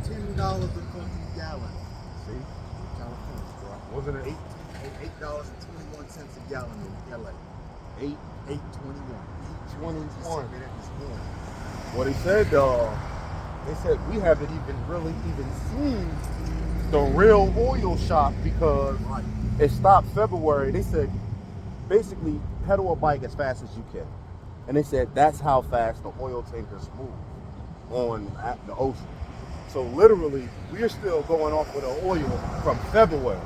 $10 a fucking gallon. See? California, bro. Wasn't it $8.21 a gallon in LA. $8.21? 8.21. Well, they said we haven't even seen the real oil shop because it stopped February. They said basically pedal a bike as fast as you can. And they said that's how fast the oil tankers move on the ocean. So literally, we're still going off with the oil from February.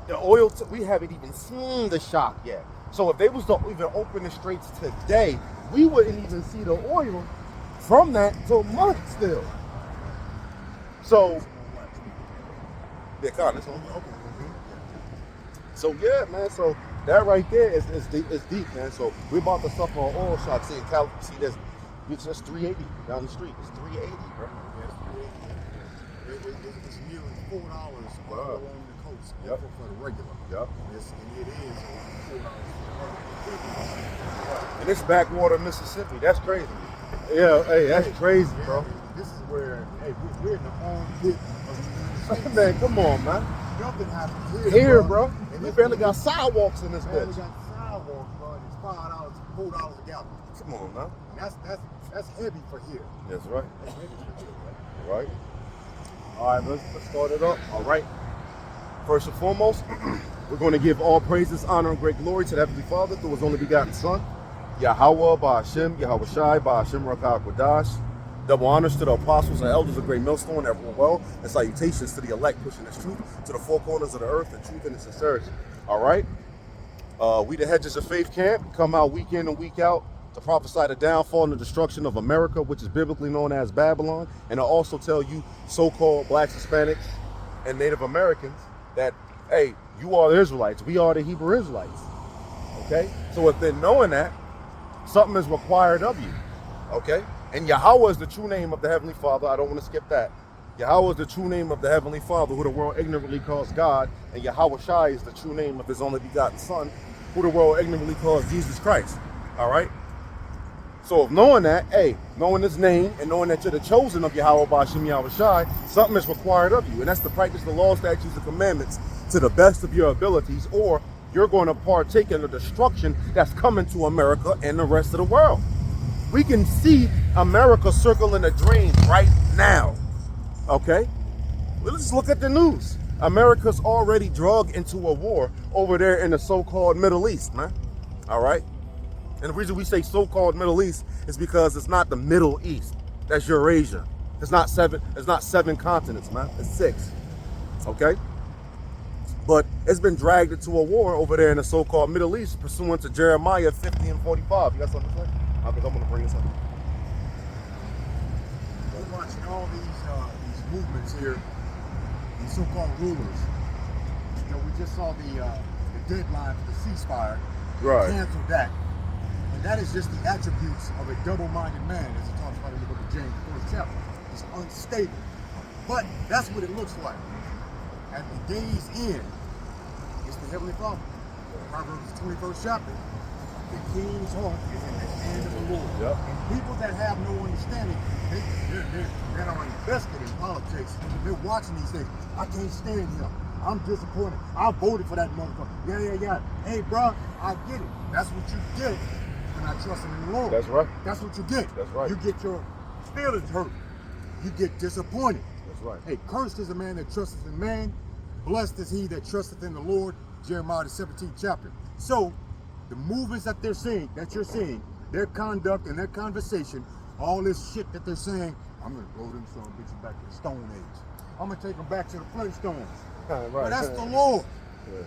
The oil, we haven't even seen the shock yet. So if they was to even open the straits today, we wouldn't even see the oil from that till March still. So, yeah, kind of. So yeah, man. So that right there is deep, man. So we're about to suffer an oil shock. See, see, it's just 380 down the street. It's 380, bro. Yeah, it's 380. It's nearly $4 all along the coast. Yep. For the regular. Yep. And it is $4 for the And it's backwater Mississippi. That's crazy. Yeah, hey, that's crazy, bro. This is where, hey, we're in the armpit of the United States. Man, come on, man. Nothing happens Here, bro. And We barely got sidewalks in this barely bitch. got sidewalks, bro. And it's $4 a gallon. Come on, man. And that's heavy for here. That's right. That's heavy for here, Right. All right, let's start it up. All right. First and foremost, we're going to give all praises, honor, and great glory to the Heavenly Father through His only begotten Son, Yahweh, Ba'Hashem, Yahweh Shai, Ba'Hashem, Rakah Kodash. Double honors to the apostles and elders of Great Millstone, everyone well, and salutations to the elect pushing this truth to the four corners of the earth, the truth and the sincerity. All right? We the Hedges of Faith camp come out week in and week out to prophesy the downfall and the destruction of America, which is biblically known as Babylon, and to also tell you so-called blacks, Hispanics, and Native Americans that, hey, you are the Israelites, we are the Hebrew Israelites. Okay? So within knowing that, something is required of you. Okay? And Yahweh is the true name of the Heavenly Father. I don't want to skip that. Yahweh is the true name of the Heavenly Father, who the world ignorantly calls God. And Yahweh Shai is the true name of His only begotten Son, who the world ignorantly calls Jesus Christ. All right? So of knowing that, hey, knowing His name and knowing that you're the chosen of Yahweh Ba'Hashem Yahweh Shai, something is required of you. And that's to practice the law, statutes, and commandments to the best of your abilities, or you're going to partake in the destruction that's coming to America and the rest of the world. We can see America circling the drain right now. Okay? Well, let's look at the news. America's already dragged into a war over there in the so-called Middle East, man. All right? And the reason we say so-called Middle East is because it's not the Middle East. That's Eurasia. It's not seven continents, man. It's 6. Okay? But it's been dragged into a war over there in the so-called Middle East pursuant to Jeremiah 50 and 45. You got something to say? I think I'm going to bring this up. We're watching all these movements here, these so-called rulers. You know, we just saw the deadline for the ceasefire. Right. Canceled that. And that is just the attributes of a double-minded man, as it talks about in the book of James, the 1st chapter. It's unstable. But that's what it looks like. At the day's end, it's the Heavenly Father. Proverbs 21st chapter. The king's heart is in the hand of the Lord. Yep. And people that have no understanding, they're not invested in politics. They're watching these things. I can't stand him. I'm disappointed. I voted for that motherfucker. Yeah. Hey, bro, I get it. That's what you get when I trust in the Lord. That's right. That's what you get. That's right. You get your feelings hurt. You get disappointed. That's right. Hey, cursed is the man that trusteth in man. Blessed is he that trusteth in the Lord. Jeremiah the 17th chapter. So, the movements that you're seeing, their conduct and their conversation, all this shit that they're saying, I'm gonna blow them son bitches back to the Stone Age. I'm gonna take them back to the Flintstones. Right. But that's the Lord. Yeah.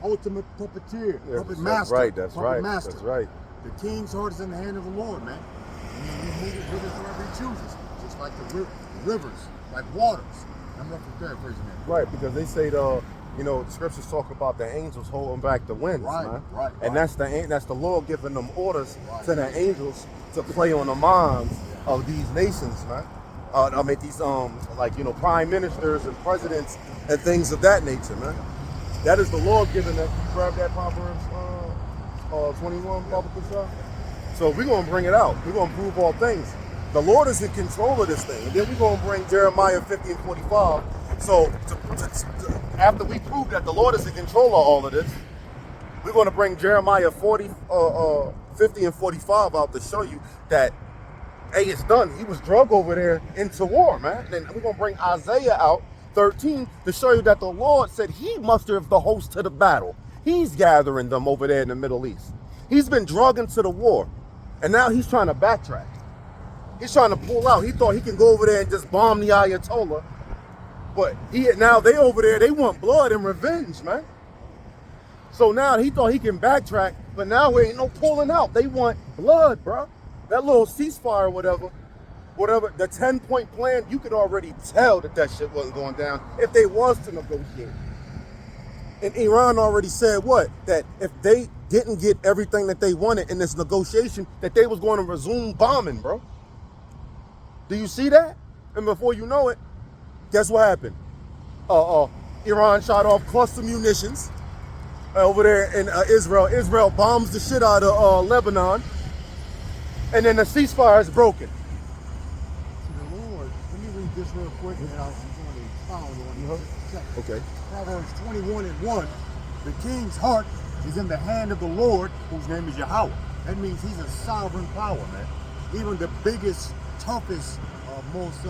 Ultimate puppeteer, puppet That's master. right. That's puppet right. Master. That's right. The king's heart is in the hand of the Lord, man. And he moves it wherever he chooses, just like the rivers, like waters. I'm roughly paraphrasing that. Right, because they say the scriptures talk about the angels holding back the winds, man. Right. And that's the Lord giving them orders to the angels to play on the minds of these nations, man. These prime ministers and presidents and things of that nature, man. That is the Lord giving that. You grab that Proverbs 21, Papa Kusa. So we're gonna bring it out. We're gonna prove all things. The Lord is in control of this thing. And then we're going to bring Jeremiah 50 and 45. So after we prove that the Lord is in control of all of this, we're going to bring Jeremiah 50 and 45 out to show you that, hey, it's done. He was drug over there into war, man. Then we're going to bring Isaiah out, 13, to show you that the Lord said he mustered the host to the battle. He's gathering them over there in the Middle East. He's been drugged into the war. And now he's trying to backtrack. He's trying to pull out. He thought he can go over there and just bomb the Ayatollah. But now they over there, they want blood and revenge, man. So now he thought he can backtrack, but now there ain't no pulling out. They want blood, bro. That little ceasefire, whatever, the 10-point plan, you could already tell that shit wasn't going down if they was to negotiate. And Iran already said what? That if they didn't get everything that they wanted in this negotiation, that they was going to resume bombing, bro. Do you see that? And before you know it, guess what happened? Iran shot off cluster munitions over there in Israel. Israel bombs the shit out of Lebanon. And then the ceasefire is broken. To the Lord, let me read this real quick and I'll expound on it. Okay. Proverbs 21:1. The king's heart is in the hand of the Lord, whose name is Yahweh. That means he's a sovereign power, man. Even the biggest, toughest, most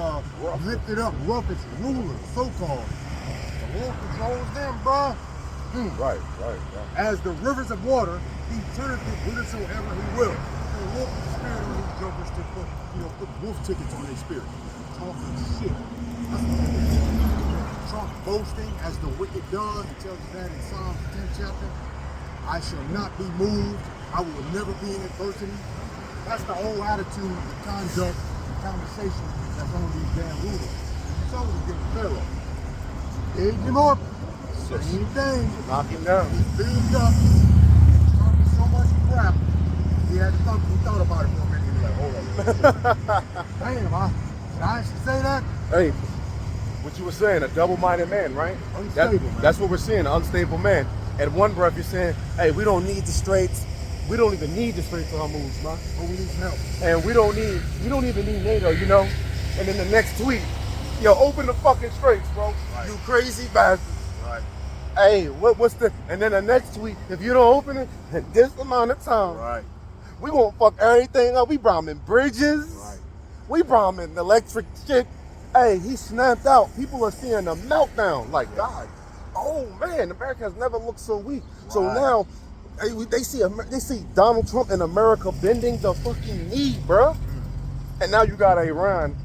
lifted up, roughest rulers, so-called, the Lord controls them, bro. Right. As the rivers of water, he turneth it whithersoever he will. The Lord put the spirit on these jokers to put wolf tickets on their spirit. Talking shit. That's what they do. Trump boasting as the wicked does. He tells us that in Psalms 10 chapter. I shall not be moved. I will never be in adversity. That's the whole attitude, the conduct, the conversation that's on these damn rulers. So we're getting Pharaoh. Dig him up. Same thing. Knock him down. He's beamed up. Talking so much crap. He thought about it for a minute. He was like, hold up. Damn, I should say that? Hey, what you were saying, a double-minded man, right? Unstable, man. That's what we're seeing, an unstable man. At one breath, you're saying, hey, we don't need the straits. We don't even need the straits to Hormuz, man. But we need help. And we don't even need NATO, you know? And then the next tweet, yo, open the fucking straits, bro. Right. You crazy bastard. Right. Hey, what's the, and then the next tweet, if you don't open it in this amount of time, Right. we gonna fuck everything up. We bombing bridges. Right. We bombing electric shit. Hey, he snapped out. People are seeing a meltdown. Like, God, oh man, America has never looked so weak. Right. So now, they see Donald Trump and America bending the fucking knee, bruh. And now you got Iran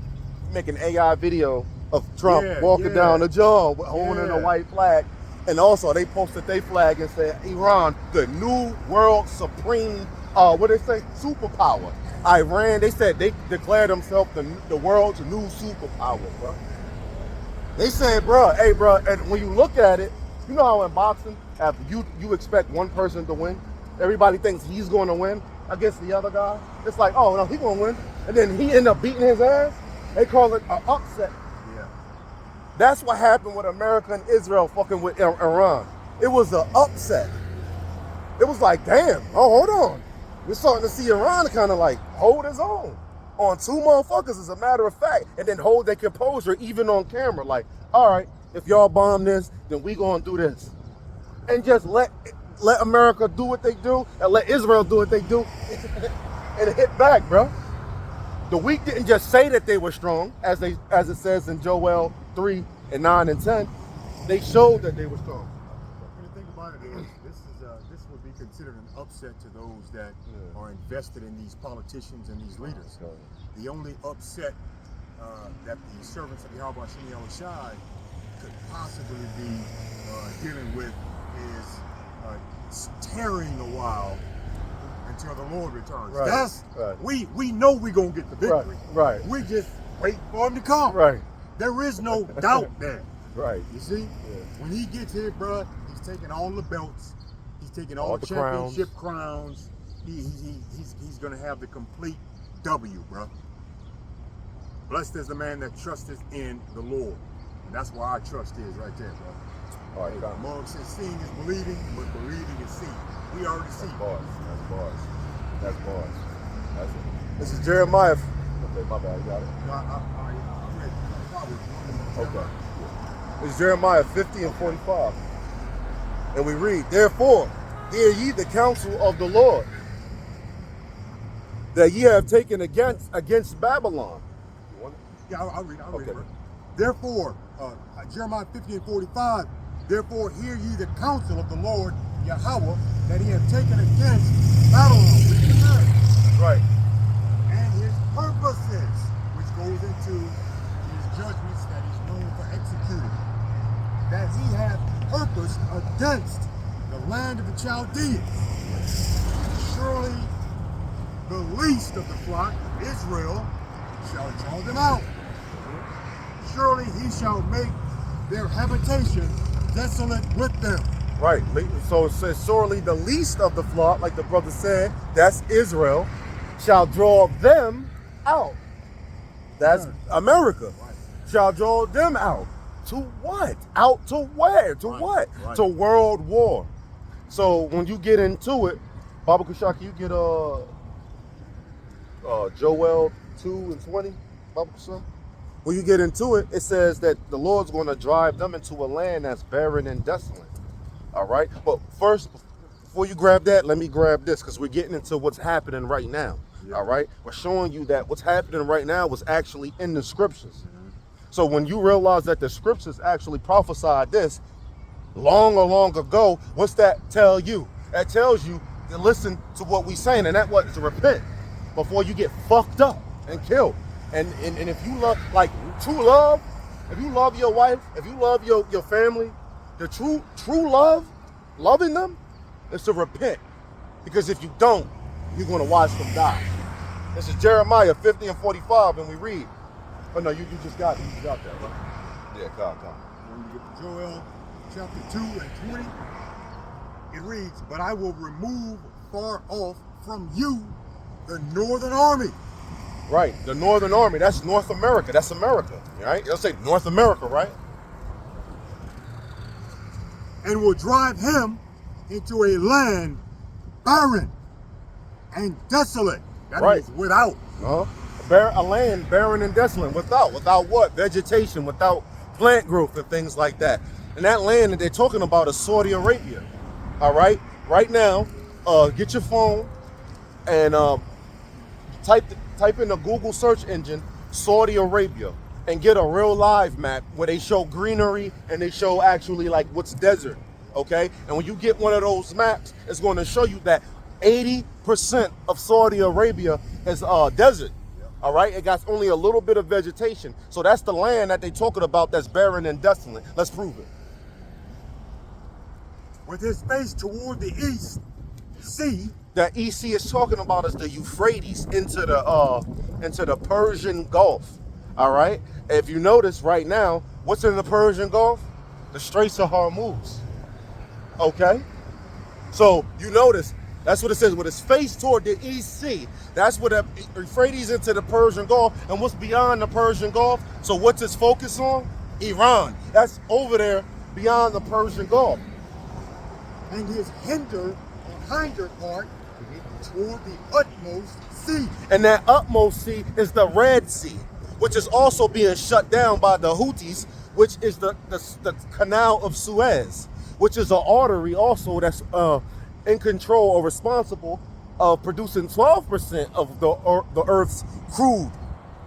making AI video of Trump walking down the jaw holding a white flag. And also they posted their flag and said, Iran, the new world supreme, what they say, superpower. Iran, they said they declared themselves the world's new superpower, bro. They said, bro, hey, bro, and when you look at it, you know how in boxing, after you expect one person to win, everybody thinks he's going to win against the other guy. It's like, oh, no, he's going to win. And then he end up beating his ass. They call it an upset. Yeah. That's what happened with America and Israel fucking with Iran. It was an upset. It was like, damn, hold on. We're starting to see Iran kind of like hold his own on two motherfuckers, as a matter of fact, and then hold their composure even on camera. Like, all right, if y'all bomb this, then we gonna do this. And just let America do what they do and let Israel do what they do and hit back, bro. The weak didn't just say that they were strong, as it says in Joel 3 and 9 and 10. They showed that they were strong. When you think about it, this would be considered an upset to those that are invested in these politicians and these leaders. The only upset that the servants of Yahweh Shai could possibly be dealing with is tarrying a while until the Lord returns. Right. That's we know we're gonna get the victory. Right. We just wait for him to come. Right. There is no doubt there. Right. You see? Yeah. When he gets here, bro, he's taking all the belts. He's taking all the championship crowns. He's gonna have the complete W, bro. Blessed is the man that trusteth in the Lord. And that's where our trust is right there, bro. All right, Mark says seeing is believing, but believing is seeing. We already see. That's bars. That's it. This is Jeremiah Okay, my bad. You got it. No, I'm ready. Okay. It's Jeremiah 50 and 45. And we read, therefore, hear ye the counsel of the Lord, that ye have taken against Babylon. You want it? Yeah, I'll read it. Okay. Therefore, Jeremiah 50 and 45, therefore hear ye the counsel of the Lord Yahweh, that he hath taken against Babylon, which is America, Right. and his purposes, which goes into his judgments that he's known for executing, that he hath purposed against the land of the Chaldeans. Surely the least of the flock of Israel shall draw them out. Surely he shall make their habitation desolate with them. Right. So it says, surely the least of the flock, like the brother said, that's Israel, shall draw them out. That's America. Right. Shall draw them out. To what? Out to where? To what? Right. To world war. So when you get into it, Baba Kushak, you get Joel 2 and 20, Baba Kushak? When you get into it, it says that the Lord's going to drive them into a land that's barren and desolate. All right? But first, before you grab that, let me grab this, because we're getting into what's happening right now. Yeah. All right? We're showing you that what's happening right now was actually in the scriptures. Mm-hmm. So when you realize that the scriptures actually prophesied this long ago, what's that tell you? That tells you to listen to what we're saying, and that what? To repent before you get fucked up and killed. And if you love, like true love, if you love your wife, if you love your family, the true love, loving them, is to repent. Because if you don't, you're going to watch them die. This is Jeremiah 50 and 45, and we read. Oh no, you just got it. You got that, right? Yeah, come. When you get to Joel chapter 2 and 20, it reads, but I will remove far off from you the northern army. Right, the northern army, that's North America, that's America, right? They'll say North America, right? And will drive him into a land barren and desolate. That right. means without. A land barren and desolate. Without what? Vegetation, without plant growth and things like that. And that land that they're talking about is Saudi Arabia. All right? Right now, get your phone and type in the Google search engine Saudi Arabia and get a real live map where they show greenery and they show actually like what's desert, okay? And when you get one of those maps, it's going to show you that 80% of Saudi Arabia is desert, all right? It got only a little bit of vegetation. So that's the land that they're talking about that's barren and desolate. Let's prove it. With his face toward the east, sea. That EC is talking about is the Euphrates into the Persian Gulf. All right. If you notice right now, what's in the Persian Gulf? The Straits of Hormuz. Okay. So you notice that's what it says with his face toward the EC. That's what the Euphrates into the Persian Gulf, and what's beyond the Persian Gulf. So what's his focus on? Iran. That's over there beyond the Persian Gulf. And his hinder part toward the utmost sea. And that utmost sea is the Red Sea, which is also being shut down by the Houthis, which is the Canal of Suez, which is an artery also that's in control or responsible of producing 12% of the Earth's crude.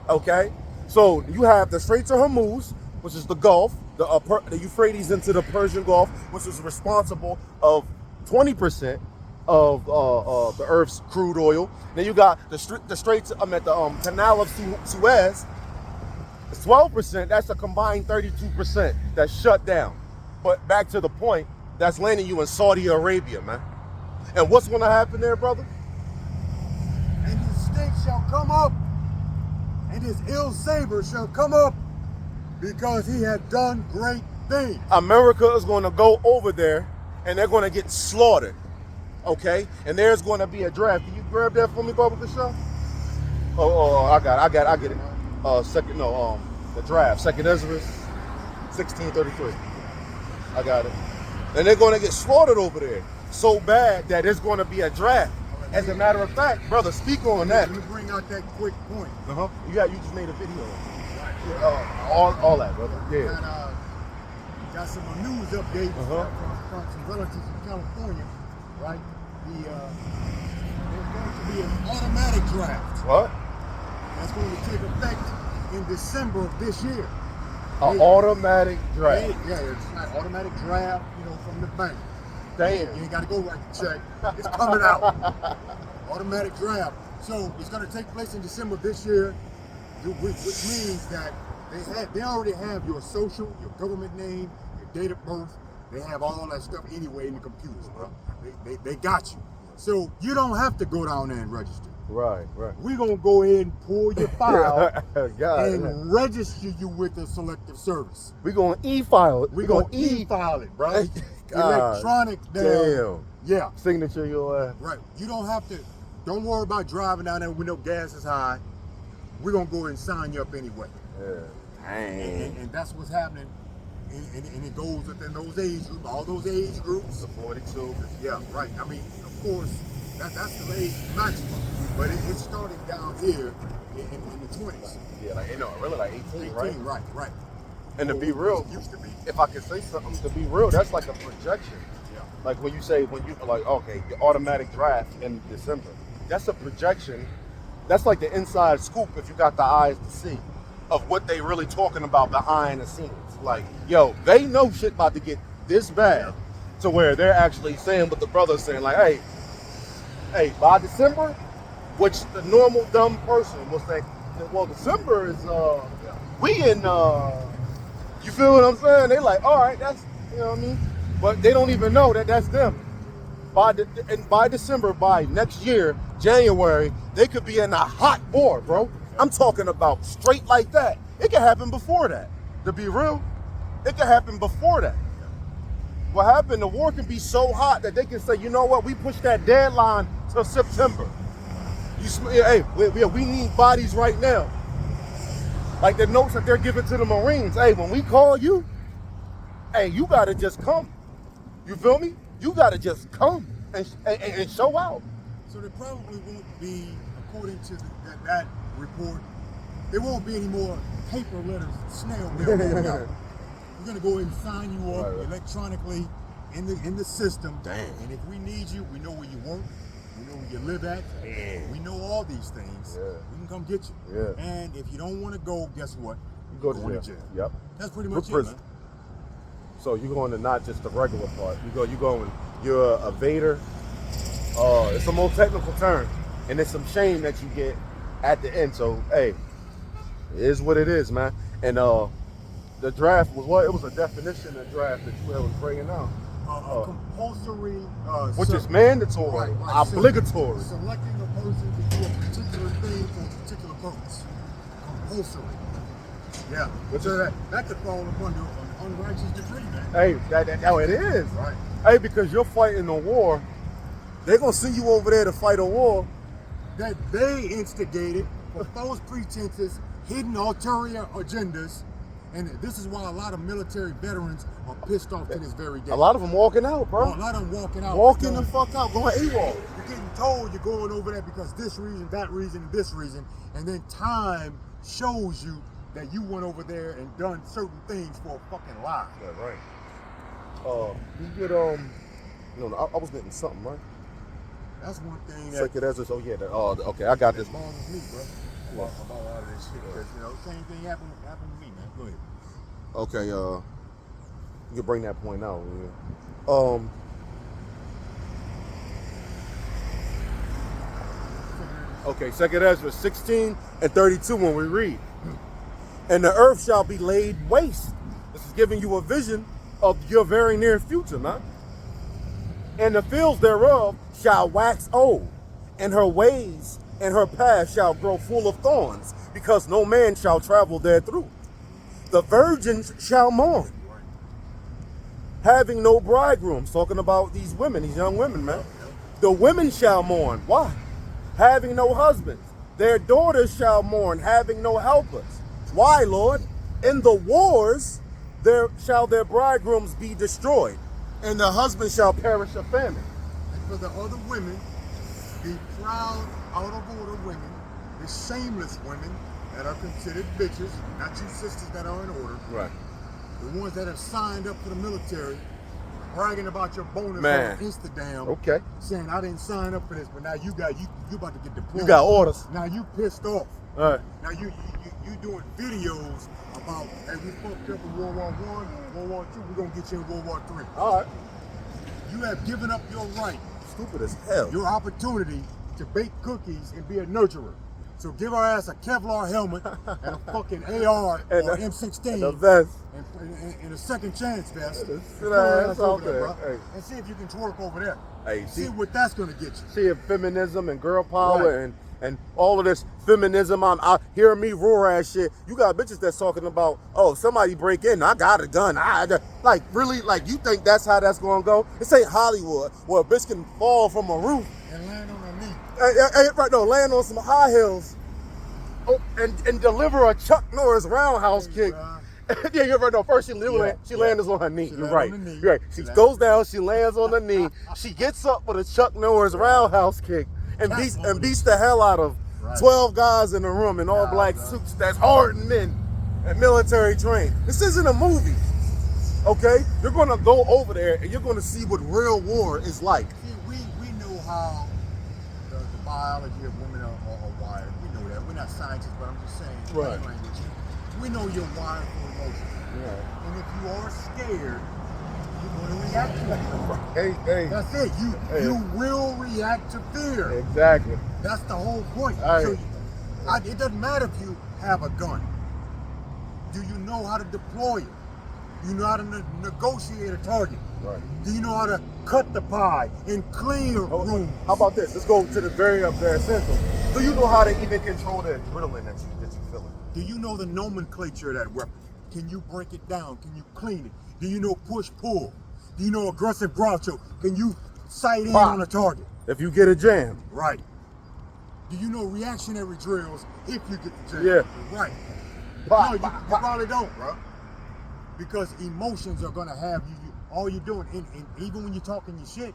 Okay, so you have the Straits of Hormuz, which is the Gulf, the Euphrates into the Persian Gulf, which is responsible of 20% of the Earth's crude oil. Then you got the Straits, at the Canal of Suez. It's 12%. That's a combined 32% that's shut down. But back to the point, that's landing you in Saudi Arabia, man. And what's going to happen there, brother? And his stink shall come up, and his ill savor shall come up, because he had done great things. America is going to go over there, and they're going to get slaughtered. Okay, and there's going to be a draft. Can you grab that for me, Baba Kashaw? I get it. The draft. Second Ezra, 1633. I got it. And they're going to get slaughtered over there so bad that there's going to be a draft. As a matter of fact, brother, speak on that. Let me bring out that quick point. You just made a video. All that, brother. Yeah. Got some news updates from some relatives in California, right? There's going to be an automatic draft. What? That's going to take effect in December of this year. An automatic draft. Yeah, it's an automatic draft, from the bank. Damn. You ain't got to go write the check. It's coming out. Automatic draft. So it's going to take place in December of this year, which means that they already have your social, your government name, your date of birth. They have all that stuff anyway in the computers, bro. They got you. So you don't have to go down there and register. Right. We're going to go ahead and pull your file and register you with the selective service. We're going to e-file it. We're going to e-file it, bro. Electronic. Damn. Yeah. Signature your ass. Right. You don't have to. Don't worry about driving down there when no gas is high. We're going to go ahead and sign you up anyway. Yeah. Dang. And that's what's happening. And it goes within those age groups, all those age groups. The 42. Yeah, right. I mean, of course, that's the age maximum. But it's starting down here in the 20s. Yeah, really like 18, right? Right. And to be real, used to be. If I could say something, to be real, that's like a projection. Yeah. Like when you okay, the automatic draft in December. That's a projection. That's like the inside scoop, if you got the eyes to see, of what they really talking about behind the scenes. Like, yo, they know shit about to get this bad to where they're actually saying what the brother's saying, like, hey, by December, which the normal dumb person will say, well, December is you feel what I'm saying? They like, all right, that's, you know what I mean? But they don't even know that that's them. By December, by next year, January, they could be in a hot war, bro. I'm talking about straight like that. It could happen before that. To be real, it could happen before that. What happened, the war can be so hot that they can say, you know what, we push that deadline till September. We need bodies right now. Like the notes that they're giving to the Marines. Hey, when we call you, you gotta just come. You feel me? You gotta just come and show out. So there probably won't be, according to that report, there won't be any more paper letters, snail mail going out. We're gonna go ahead and sign you up electronically in the system. Damn. And if we need you, we know where you work, we know where you live at. Damn. We know all these things. Yeah. We can come get you. Yeah. And if you don't want to go, guess what? You go to jail. Yep. That's pretty much it, prison. man. So you're going to not just the regular part. You're a evader. It's a more technical term, and it's some shame that you get at the end. So hey, it is what it is, man. And the draft was what? It was a definition of draft that you was bringing out. Compulsory, which is mandatory, right. obligatory. Selecting a person to do a particular thing for a particular purpose. Compulsory. Yeah. So that could fall upon an unrighteous decree, man. Hey, it is. Right. Hey, because you're fighting a war, they're gonna send you over there to fight a war that they instigated for false pretenses, hidden ulterior agendas. And this is why a lot of military veterans are pissed off to this very day. A lot of them walking out, bro. A lot of them walking out. Walking the fuck out, going AWOL. You're getting told you're going over there because this reason, that reason, and this reason. And then time shows you that you went over there and done certain things for a fucking lie. Yeah, right. You get, I was getting something, right? That's one thing that... Second Ezra, okay, I got this. bothers me, bro. About a lot of this shit. Because, same thing happened to me, man. Go ahead. Okay, you can bring that point out. Yeah. Okay, 2 Ezra 16 and 32 when we read. And the earth shall be laid waste. This is giving you a vision of your very near future, man. And the fields thereof shall wax old, and her ways and her path shall grow full of thorns, because no man shall travel therethrough. The virgins shall mourn, having no bridegrooms. Talking about these women, these young women, man. The women shall mourn. Why? Having no husbands. Their daughters shall mourn, having no helpers. Why, Lord? In the wars shall their bridegrooms be destroyed, and the husband shall perish of famine. And for the other women, the proud, out-of-order women, the shameless women that are considered bitches, not you sisters that are in order. Right. The ones that have signed up for the military, bragging about your bonus Man. on Instagram. Okay. Saying I didn't sign up for this, but now you about to get deployed. You got orders. Now you pissed off. All right. Now you doing videos about, hey, we fucked up in World War I, World War II, we're gonna get you in World War III. All right. You have given up your right, Stupid as hell. your opportunity to bake cookies and be a nurturer. So give our ass a Kevlar helmet and a fucking AR And or the- M16 And the vest. and a second chance vest. Sit Put our our ass ass out over there, there. bro, Hey. and see if you can twerk over there. Hey, See see, what that's gonna get you. see if feminism and girl power Right. and all of this feminism, I'm out hearing me roar ass shit. You got bitches that's talking about, oh, somebody break in, I got a gun. Like, really, like, you think that's how that's gonna go? This ain't Hollywood, where a bitch can fall from a roof. And land on her knee. Right, no, land on some high heels. Oh, and deliver a Chuck Norris roundhouse kick. Yeah, you're right. No, first she lands on her knee. She You're land right. on the knee. You're right. She goes down. She lands on the knee. She gets up with a Chuck Norris roundhouse kick and beats the hell out of 12 guys in the room in all black suits. That's hardened men and military trained. This isn't a movie. Okay, you're gonna go over there and you're gonna see what real war is like. See, we know how the biology of women are wired. We know that. We're not scientists, but I'm just saying Right. plain language. We know you're wired for emotion. Yeah. And if you are scared, you're going to react to it. Hey. That's it. You will react to fear. Exactly. That's the whole point. All So right. it doesn't matter if you have a gun. Do you know how to deploy it? Do you know how to negotiate a target? Right. Do you know how to cut the pie and clean a room? How about this? Let's go to the very essential. Do you know how to even control the adrenaline that you feel? Do you know the nomenclature of that weapon? Can you break it down? Can you clean it? Do you know push-pull? Do you know aggressive groucho? Can you sight in Pop. on a target? If you get a jam. Right. Do you know reactionary drills if you get the jam? Yeah. Right. Pop, No, you pop, pop. probably don't, bro. Because emotions are gonna have you. All you're doing, and even when you're talking your shit,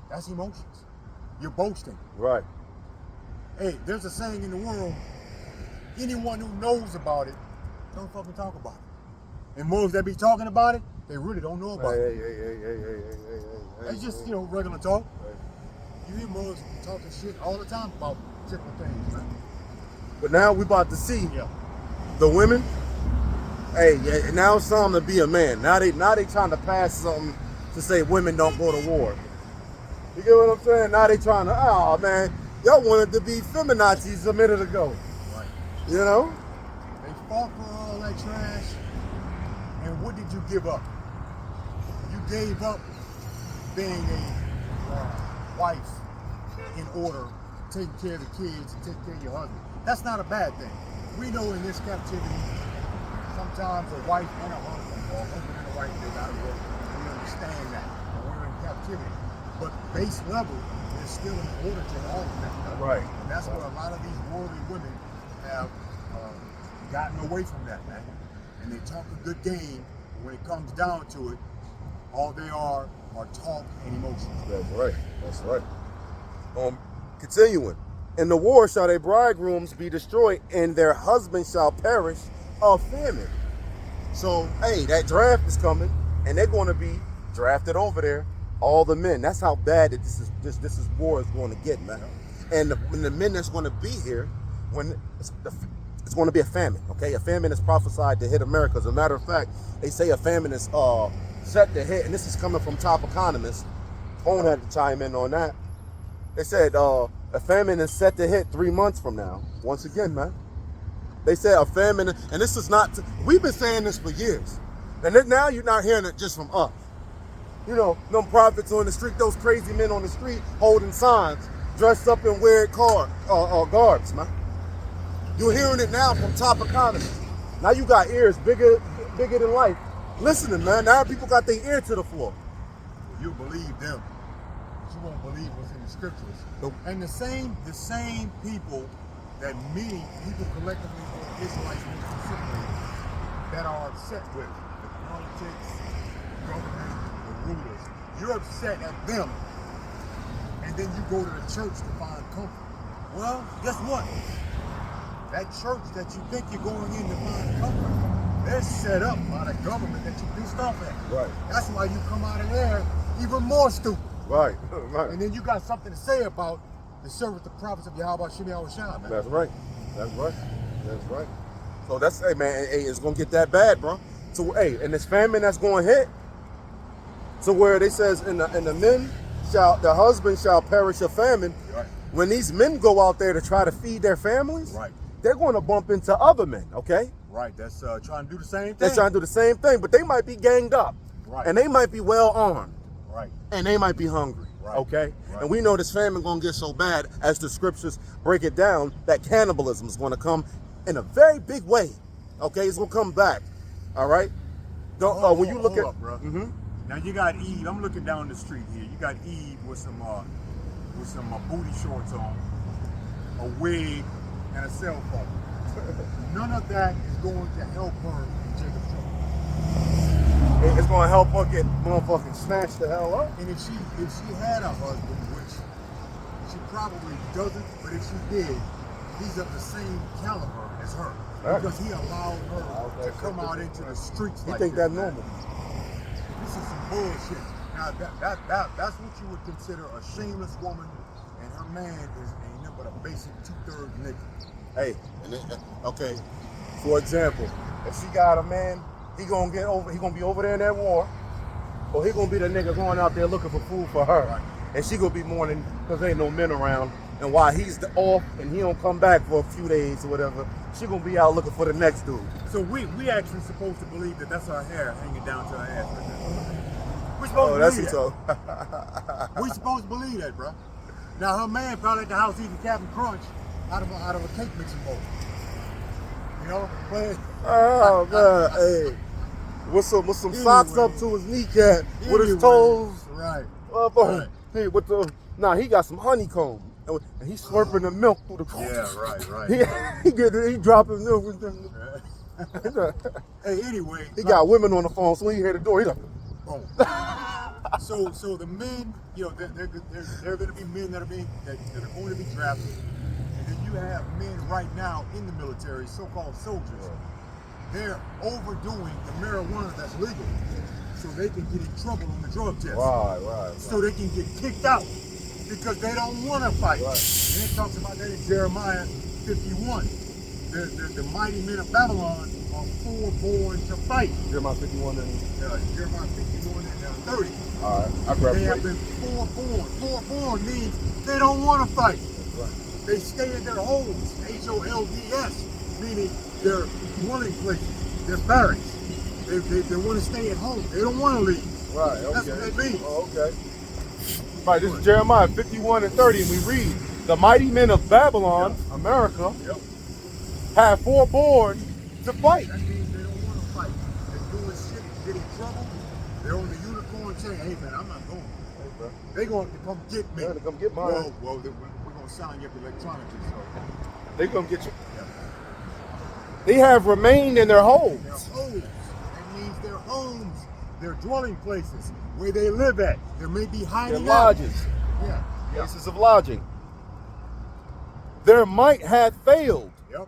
that's emotions. You're boasting. Right. Hey, there's a saying in the world, anyone who knows about it, don't fucking talk about it. And most that be talking about it, they really don't know about it. Hey. It's just, regular talk. You hear most talking shit all the time about different things, man. But now we about to see Yeah. the women. Hey, yeah, now it's time to be a man. Now they trying to pass something to say women don't go to war. You get what I'm saying? Now they trying to, oh man, y'all wanted to be feminazis a minute ago. Right. You know? They fought for all that trash, and what did you give up? You gave up being a wife in order, taking care of the kids and taking care of your husband. That's not a bad thing. We know in this captivity, sometimes a wife and a husband, or a husband and a wife, they gotta work. We understand that. And we're in captivity. But base level is still in order to all of that. Right. And that's where a lot of these worldly women have gotten away from that, man. And they talk a good game, but when it comes down to it, all they are talk and emotions. That's right. Continuing. In the war shall their bridegrooms be destroyed, and their husbands shall perish of famine. So, hey, that draft is coming, and they're going to be drafted over there. All the men. That's how bad that this war is going to get, man. And the men that's going to be here, when it's going to be a famine. Okay, a famine is prophesied to hit America. As a matter of fact, they say a famine is set to hit, and this is coming from top economists. Phone had to chime in on that. They said a famine is set to hit 3 months from now. Once again, man. They said a famine, and this is not, we've been saying this for years. And now you're not hearing it just from us. You know, them prophets on the street, those crazy men on the street holding signs, dressed up in weird garbs, man. You're hearing it now from top economists. Now you got ears bigger than life. Listening, man. Now people got their ear to the floor. You believe them, but you won't believe what's in the scriptures. Nope. And the same people that many people collectively, or Israelites more specifically, that are upset with the politics, the government, the rulers. You're upset at them, and then you go to the church to find comfort. Well, guess what? That church that you think you're going in to find comfort, they're set up by the government that you pissed off at. Right. That's why you come out of there even more stupid. Right. Right. And then you got something to say about the service, the prophets of Yahweh Shemi Awashai, man. That's right. That's right. That's right. So that's, hey man, hey, it's gonna get that bad, bro. So hey, and this famine that's going to hit. So where they says in the men shall, the husband shall perish of famine. Right. When these men go out there to try to feed their families, Right. they're going to bump into other men. Okay. Right. That's trying to do the same thing. They're trying to do the same thing, but they might be ganged up. Right. And they might be well armed. Right. And they might be hungry. Right. Okay. Right. And we know this famine gonna get so bad, as the scriptures break it down, that cannibalism is gonna come in a very big way. Okay, it's gonna come back. All right. When you look at, up, bro. Now you got Eve. I'm looking down the street here. You got Eve with some booty shorts on, a wig, and a cell phone. None of that is going to help her in Jacob's trouble. it's gonna help her get motherfucking snatched the hell up. And if she had a husband, which she probably doesn't, but if she did, he's of the same caliber as her. Right. Because he allowed her to come out into the streets You like think this, that's man. normal? This is some bullshit. Now that's what you would consider a shameless woman, and her man ain't nothing but a basic 2/3 nigga. Hey, okay. For example, if she got a man, he gonna be over there in that war, or he gonna be the nigga going out there looking for food for her, Right. and she gonna be mourning because ain't no men around. And while he's off and he don't come back for a few days or whatever, she gonna be out looking for the next dude. So we actually supposed to believe that that's her hair hanging down to her ass right there. We're supposed to That's believe so. that. We supposed to believe that, bro. Now her man probably at the house eating Captain Crunch out of a cake mixing bowl. You know, but Oh man, hey, with some socks up to his kneecap, with his toes. Right. Up, Right. Hey, with the he got some honeycomb, and he's slurping the milk through the. Yeah, right. He dropping milk. Hey, anyway, He got women on the phone, so when he hear the door, he's like, boom. So the men, you know, there are going to be men that are going to be drafted, and then you have men right now in the military, so-called soldiers. They're overdoing the marijuana that's legal, so they can get in trouble on the drug test. right. So they can get kicked out because they don't want to fight. Right. And it talks about that in Jeremiah 51. The mighty men of Babylon are foreborn to fight. Jeremiah 51 and Jeremiah 51 and 30. all right, I grabbed They have it. been foreborn. Foreborn means they don't want to fight. Right. They stay in their homes. HOLDS, meaning their dwelling places, their barracks. They want to stay at home. They don't want to leave. Right, okay. That's what that means. Oh, okay. Right, this is Jeremiah 51 and 30, and we read, the mighty men of Babylon, America, have foreborn to fight. That means they don't want to fight. They're doing shit, get in trouble. They're on the unicorn saying, hey man, I'm not going. Okay. They're going to come get me. Yeah, they come get mine. Well, we're going to sign you up electronically. So. They come get you. Yeah. They have remained in their homes. Their homes. That means their homes, their dwelling places, where they live at. There may be Their hiding lodges, out. Yeah. places of lodging. Their might had failed. Yep.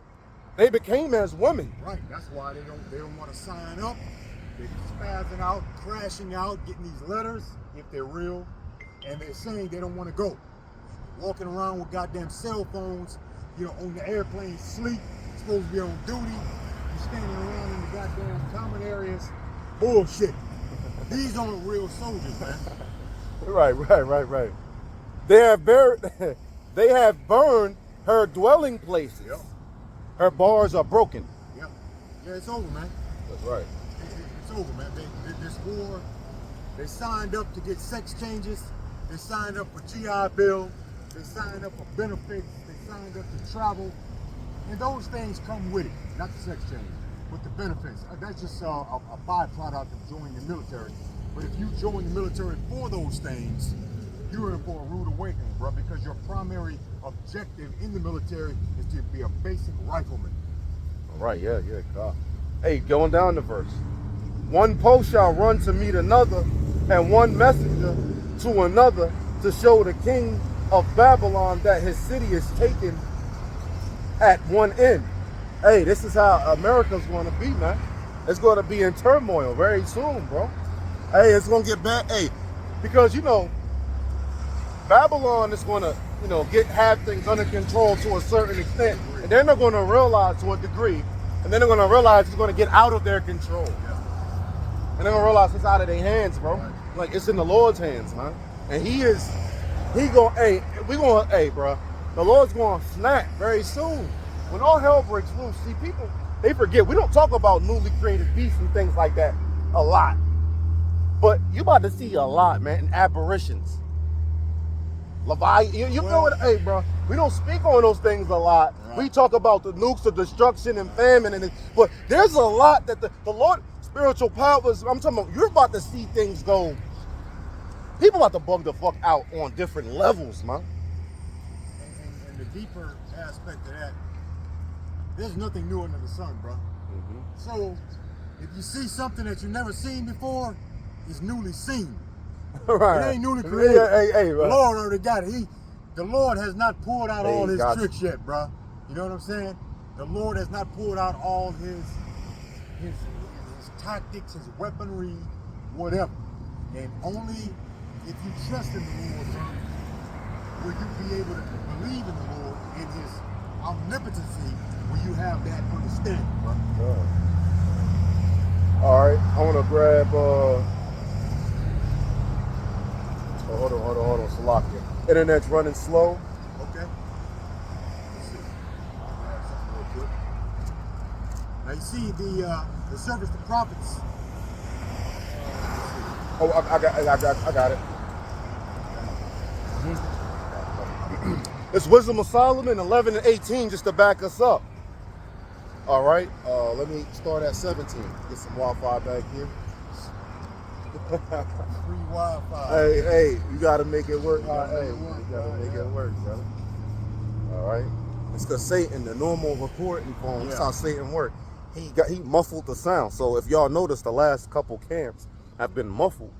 They became as women. Right. That's why they don't want to sign up. They're spazzing out, crashing out, getting these letters, if they're real, and they're saying they don't want to go. Walking around with goddamn cell phones, you know, on the airplane, sleep, supposed to be on duty. You're standing around in the goddamn common areas. Bullshit. These aren't real soldiers, man. Right. They have burned her dwelling places. Yep. Her bars are broken. Yep. Yeah, it's over, man. That's right. It's over, man. This war, they signed up to get sex changes. They signed up for GI Bill. They signed up for benefits. They signed up to travel. And those things come with it. Not the sex change, but the benefits. That's just a byproduct of joining the military. But if you join the military for those things, you're in for a rude awakening, bro, because your primary objective in the military is to be a basic rifleman. All right, yeah, God. Hey, going down the verse. One post shall run to meet another, and one messenger to another, to show the king of Babylon that his city is taken at one end. Hey, this is how America's going to be, man. It's going to be in turmoil very soon, bro. Hey, it's going to get bad. Hey, because, you know, Babylon is going to, you know, have things under control to a certain extent. And then they're going to realize to a degree, and then they're going to realize it's going to get out of their control. And they're going to realize it's out of their hands, bro. Like, it's in the Lord's hands, man. And hey, bro, the Lord's going to snap very soon. When all hell breaks loose, see, people, they forget. We don't talk about newly created beasts and things like that a lot. But you about to see a lot, man, in apparitions. You know what? Hey, bro, we don't speak on those things a lot. Right. We talk about the nukes of destruction and famine, but there's a lot that the Lord, spiritual powers, I'm talking about, you're about to see things go. People about to bug the fuck out on different levels, man. And the deeper aspect of that, there's nothing new under the sun, bro. Mm-hmm. So if you see something that you've never seen before, it's newly seen. Right. It ain't newly created. Hey, the Lord already got it. The Lord has not pulled out all his tricks yet, bro. You know what I'm saying? The Lord has not pulled out all his tactics, his weaponry, whatever. And only if you trust in the Lord, will you be able to believe in the Lord in his omnipotency, will you have that understanding, bro. All right, I want to grab hold on, Salakia. Internet's running slow. Okay. Let's see. Grab something real quick. Now you see the service to prophets. Oh, I got it. It's Wisdom of Solomon 11 and 18 just to back us up. All right, let me start at 17. Get some Wi-Fi back here. Free Wi-Fi. Hey, you gotta make it work. You gotta make it work, brother. All right. It's because Satan, the normal recording phone, that's how Satan works. He muffled the sound. So if y'all notice, the last couple camps have been muffled.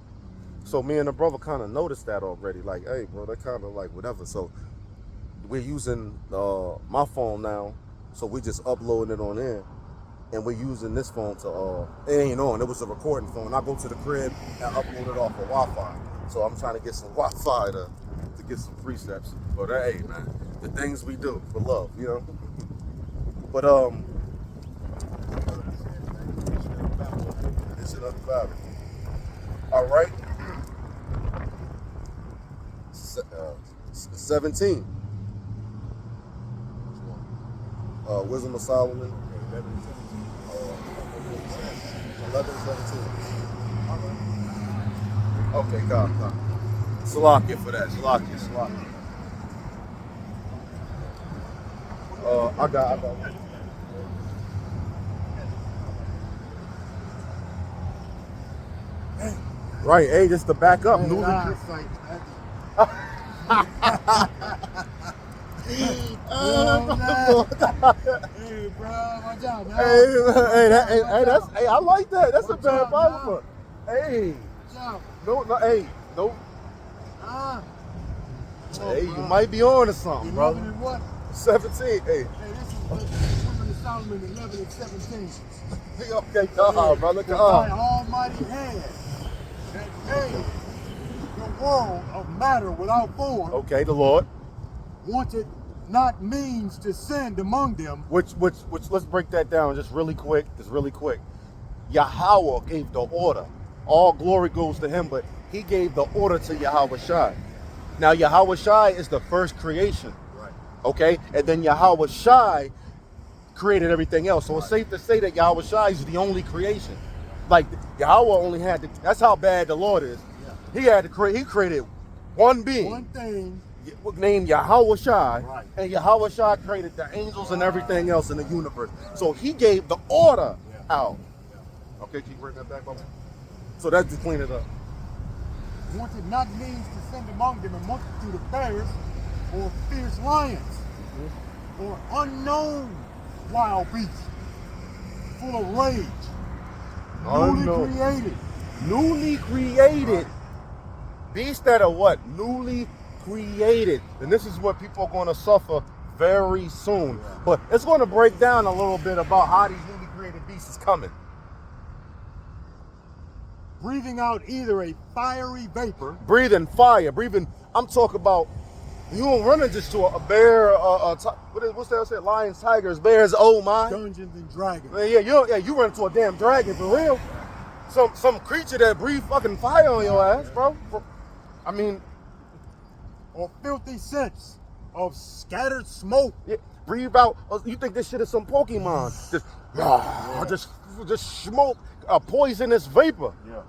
So me and the brother kind of noticed that already. Like, hey, bro, they kind of like whatever. So we're using my phone now. So we just uploading it on there. And we're using this phone to, it ain't on. It was a recording phone. I go to the crib and upload it off of Wi-Fi. So I'm trying to get some Wi-Fi to get some precepts. But hey, man, the things we do for love, you know. But it's another Bible. All right. 17. Wisdom of Solomon. 11, 17. Okay, God. Salakia for that. Salakia. I got it. Right, hey, just to back up. Hey, bro, my job, man. Hey, I like that. That's a bad Bible. Hey, no. Hey, you might be on to something, bro. 11 and what? 17. Hey, this is Wisdom of Solomon 11 and 17. Okay, God, brother. God. My almighty hand that made the world of matter without form. Okay, the Lord wanted not means to send among them. Which let's break that down just really quick. Yahweh gave the order. All glory goes to him, but he gave the order to Yahweh Shai. Now Yahweh Shai is the first creation. Right. Okay? And then Yahweh Shai created everything else. So it's safe to say that Yahweh Shai is the only creation. Like Yahweh only had to, that's how bad the Lord is. Yeah. He created one being. One thing. Named Yahweh Shai, and Yahweh Shai created the angels and everything else in the universe. So he gave the order out. Okay, can you bring that back up? So that's to clean it up. Wanted not means to send among them a multitude of bears or fierce lions or unknown wild beasts full of rage, newly created. Beasts that are what? Newly created. And this is what people are going to suffer very soon. Yeah. But it's going to break down a little bit about how these newly created beasts is coming. Breathing out either a fiery vapor. Breathing fire, I'm talking about, you don't run into just to a bear, what's that say? Lions, tigers, bears, oh my. Dungeons and Dragons. You run into a damn dragon for real. Some creature that breathe fucking fire on your ass, bro. I mean, or filthy scents of scattered smoke. Yeah, breathe out. You think this shit is some Pokemon? Just smoke, a poisonous vapor. Yeah.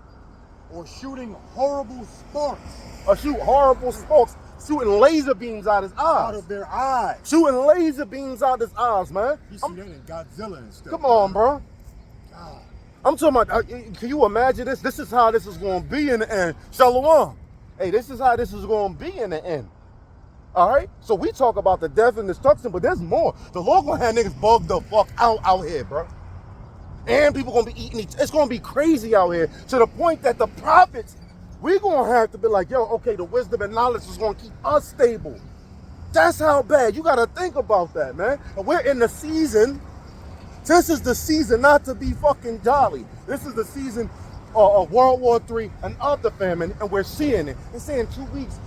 Or shooting horrible sparks. Or shoot horrible sparks. Shooting laser beams out his eyes. Out of their eyes. Shooting laser beams out his eyes, man. You see that in Godzilla and stuff. Come on, bro. God. I'm talking about, can you imagine this? This is how this is going to be in the end. Shalom. Hey, this is how this is going to be in the end. All right? So we talk about the death and destruction, but there's more. The Lord going to have niggas bugged the fuck out here, bro. And people going to be eating it's going to be crazy out here to the point that the prophets, we're going to have to be like, yo, okay, the wisdom and knowledge is going to keep us stable. That's how bad. You got to think about that, man. And we're in the season. This is the season not to be fucking jolly. This is the season of World War III and other famine, and we're seeing it. They're saying 2 weeks,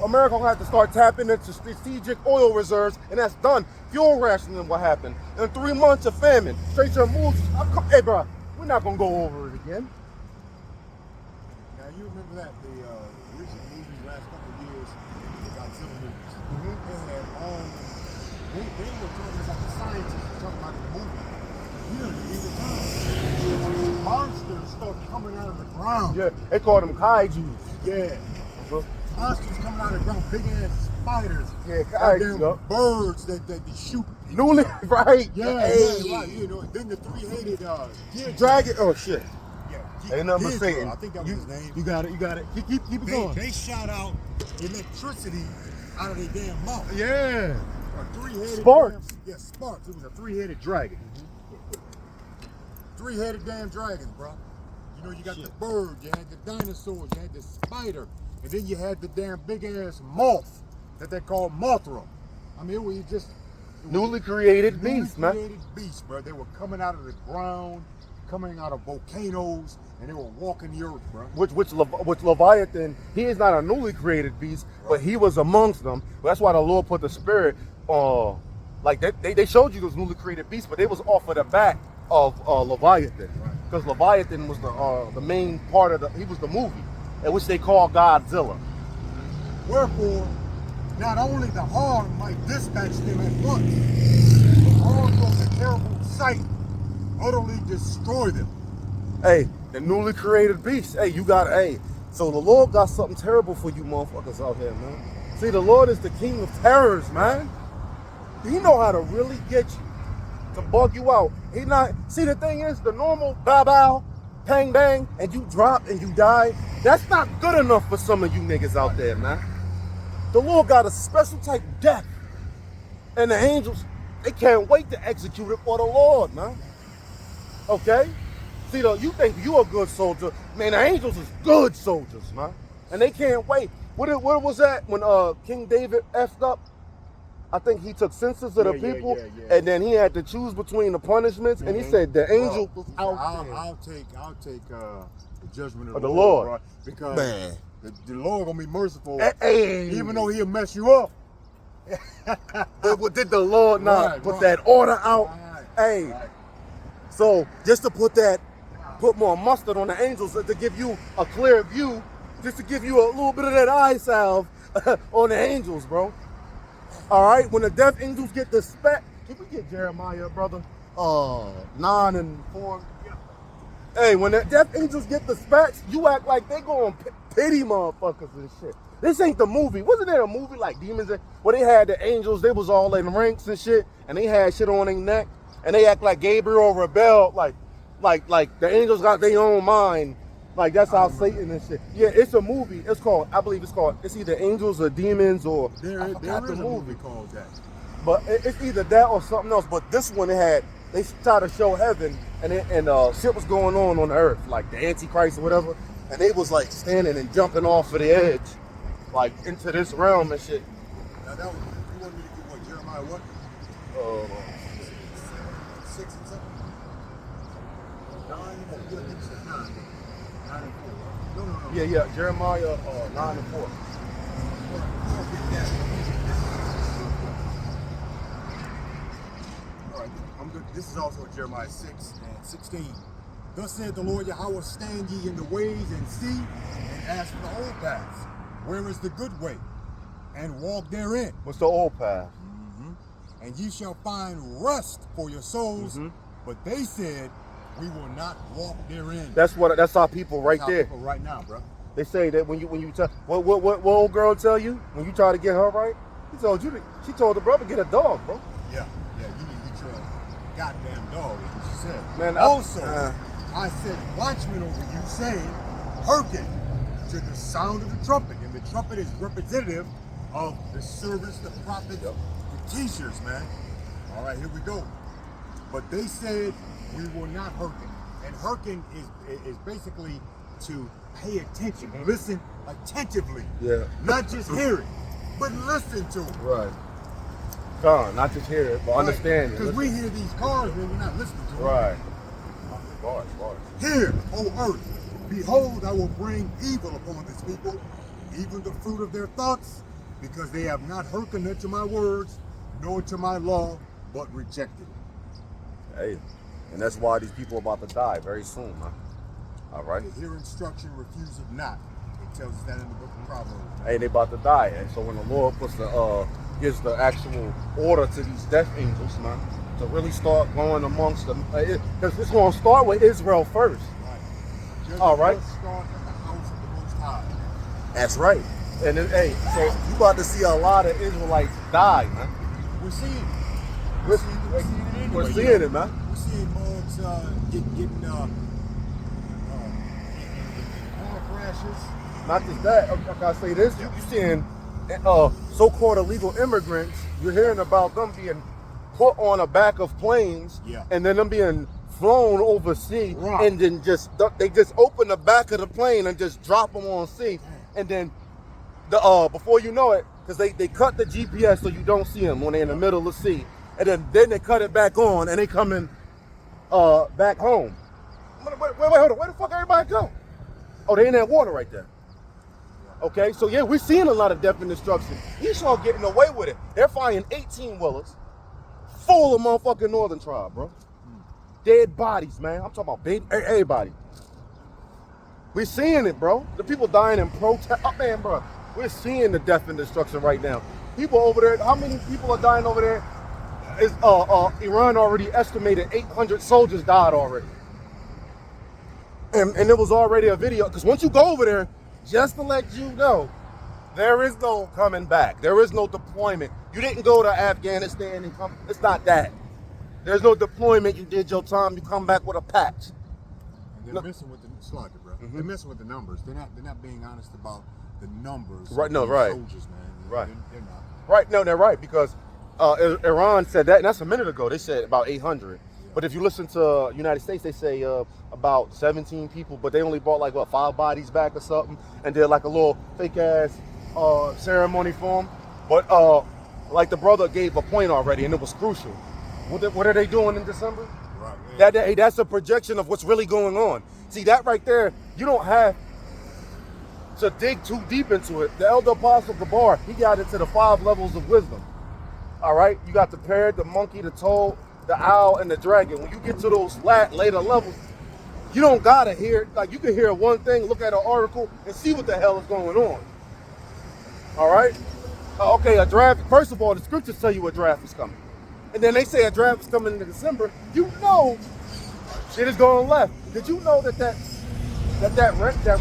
America will have to start tapping into strategic oil reserves, and that's done. Fuel rationing will happen. In 3 months of famine, straight to moves. Hey, bro, we're not going to go over it again. Now, you remember that, the recent movies, last couple of years, the Godzilla movies. They had all, they were talking about the scientists were talking about the movie. These monsters start coming out of the ground. Yeah, they call them kaijus. Yeah. Monsters coming out of the ground, big ass spiders. Yeah, kaiju. Birds that shoot. Newly, right? Yeah, hey. yeah, right. You know, then the three-headed dragon. Oh shit. Yeah, Ain't nothing but saying. I think that was his name. You got it. Keep it going. They shot out electricity out of their damn mouth. Yeah. A three-headed Sparks. Sparks. It was a three-headed dragon. Three-headed damn dragons, bro. You know, you got the bird, you had the dinosaurs, you had the spider, and then you had the damn big-ass moth that they call Mothra. I mean, it was just... Newly created beasts, man. Newly created beasts, bro. They were coming out of the ground, coming out of volcanoes, and they were walking the earth, bro. Which Leviathan, he is not a newly created beast, right, but he was amongst them. That's why the Lord put the spirit, like they showed you those newly created beasts, but they was off of the back of Leviathan. Because Leviathan was the main part of he was the movie, in which they call Godzilla. Wherefore, not only the harm might dispatch them at once, but also the terrible sight utterly destroy them. Hey, the newly created beast. Hey, so the Lord got something terrible for you motherfuckers out here, man. See, the Lord is the king of terrors, man. He know how to really get you, to bug you out. See, the thing is, the normal bow, bang, bang, and you drop and you die, that's not good enough for some of you niggas out there, man. The Lord got a special type of death. And the angels, they can't wait to execute it for the Lord, man. Okay? See, you think you a good soldier. Man, the angels is good soldiers, man. And they can't wait. What was that when King David effed up? I think he took census of the people, and then he had to choose between the punishments, and he said the angel was out there. I'll take the judgment of the Lord. Bro, because man, the Lord gonna be merciful, hey, even though he'll mess you up. But did the Lord not put that order out? Hey, so just to put more mustard on the angels, to give you a clear view, just to give you a little bit of that eye salve on the angels, bro. All right, when the death angels get the spec, can we get Jeremiah, brother? 9 and 4. Hey, when the death angels get the specs, you act like they gonna pity motherfuckers and shit. This ain't the movie. Wasn't there a movie like Demons where they had the angels, they was all in ranks and shit, and they had shit on their neck, and they act like Gabriel rebelled, like the angels got their own mind. Like that's how Satan and shit. Yeah, it's a movie. I believe it's either Angels or Demons or there is a movie called that. But it's either that or something else. But this one they tried to show heaven and shit was going on the earth, like the Antichrist or whatever. and they was like standing and jumping off of the edge, like into this realm and shit. Now that was, you want me to get what, Jeremiah what? 6 and 7? 9 and 4. 9 and 4. No. Yeah, Jeremiah 9 and 4. All right, I'm good. This is also Jeremiah 6 and 16. Thus said the Lord Yahweh, stand ye in the ways and see, and ask for the old paths. Where is the good way? And walk therein. What's the old path? And ye shall find rest for your souls. But they said, we will not walk therein. That's our people right there. People right now, bro. They say that when you tell what old girl tell you when you try to get her right, she told the brother get a dog, bro. Yeah, you need to get your goddamn dog, is what she said. Man, I said, watchmen over you saying, hearken to the sound of the trumpet. And the trumpet is representative of the servants, the prophets, the teachers, man. All right, here we go. But they said, we will not hearken. And hearken is basically to pay attention, listen attentively. Yeah. Not just hear it, but listen to it. Right. Come, not just hear it, but understand it. Because we hear these cars, man, we're not listening to them. Right. Bars. Hear, O earth, behold, I will bring evil upon this people, even the fruit of their thoughts, because they have not hearkened unto my words, nor to my law, but rejected it. Hey, and that's why these people are about to die very soon, man. All right. They hear instruction, refuse it not. It tells us that in the book of Proverbs. Hey, they about to die, and so when the Lord gives the actual order to these death angels, man, to really start going amongst them, because it's going to start with Israel first. Right. All right. Start at the house of the Most High. That's right. And then, hey, so you about to see a lot of Israelites die, man. We're seeing it. We're seeing it, man. We're seeing mugs getting car crashes. Not just that, I gotta say this, you're seeing so-called illegal immigrants, you're hearing about them being put on the back of planes, and then them being flown overseas, and then they just open the back of the plane and just drop them on sea, and then before you know it, because they cut the GPS so you don't see them when they're in the middle of the sea, and then they cut it back on and they coming back home. Wait, hold on, where the fuck everybody go? Oh, they in that water right there. Okay, so yeah, we're seeing a lot of death and destruction. Esau getting away with it. They're finding 18-wheelers full of motherfucking Northern Tribe, bro. Dead bodies, man. I'm talking about baby, everybody. We're seeing it, bro. The people dying in protest. Oh, man, bro. We're seeing the death and destruction right now. People over there, how many people are dying over there? Iran already estimated 800 soldiers died already. And it was already a video, because once you go over there, just to let you know, there is no coming back. There is no deployment. You didn't go to Afghanistan and come. It's not that. There's no deployment. You did your time. You come back with a patch. And they're messing with the slugger, bro. They're messing with the numbers. They're not being honest about the numbers. Right. No. Of Right. soldiers, man. Right. They're not. Right. No. They're right, because Iran said that, and that's a minute ago. They said about 800. But if you listen to United States, they say about 17 people, but they only brought like 5 bodies back or something, and did like a little fake ass ceremony for them. But like the brother gave a point already, and it was crucial. What are they doing in December? Right. That's a projection of what's really going on. See, that right there, you don't have to dig too deep into it. The elder apostle Gabar, he got into the 5 levels of wisdom. All right, you got the parrot, the monkey, the toad, the owl, and the dragon. When you get to those later levels, you don't gotta hear, like, you can hear one thing, look at an article, and see what the hell is going on. All right? Okay, a draft, first of all, the scriptures tell you a draft is coming. And then they say a draft is coming in December. You know shit is going left. Did you know that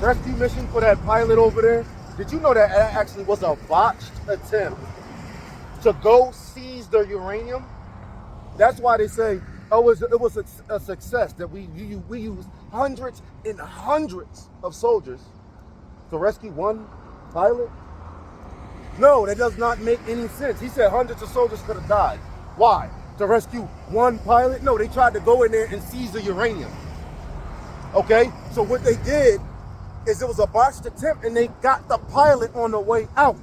rescue mission for that pilot over there, did you know that actually was a botched attempt to go seize the uranium? That's why they say, it was a success, that we used hundreds and hundreds of soldiers to rescue one pilot. No, that does not make any sense. He said hundreds of soldiers could have died. Why? To rescue one pilot? No, they tried to go in there and seize the uranium. Okay? So what they did is it was a botched attempt, and they got the pilot on the way out,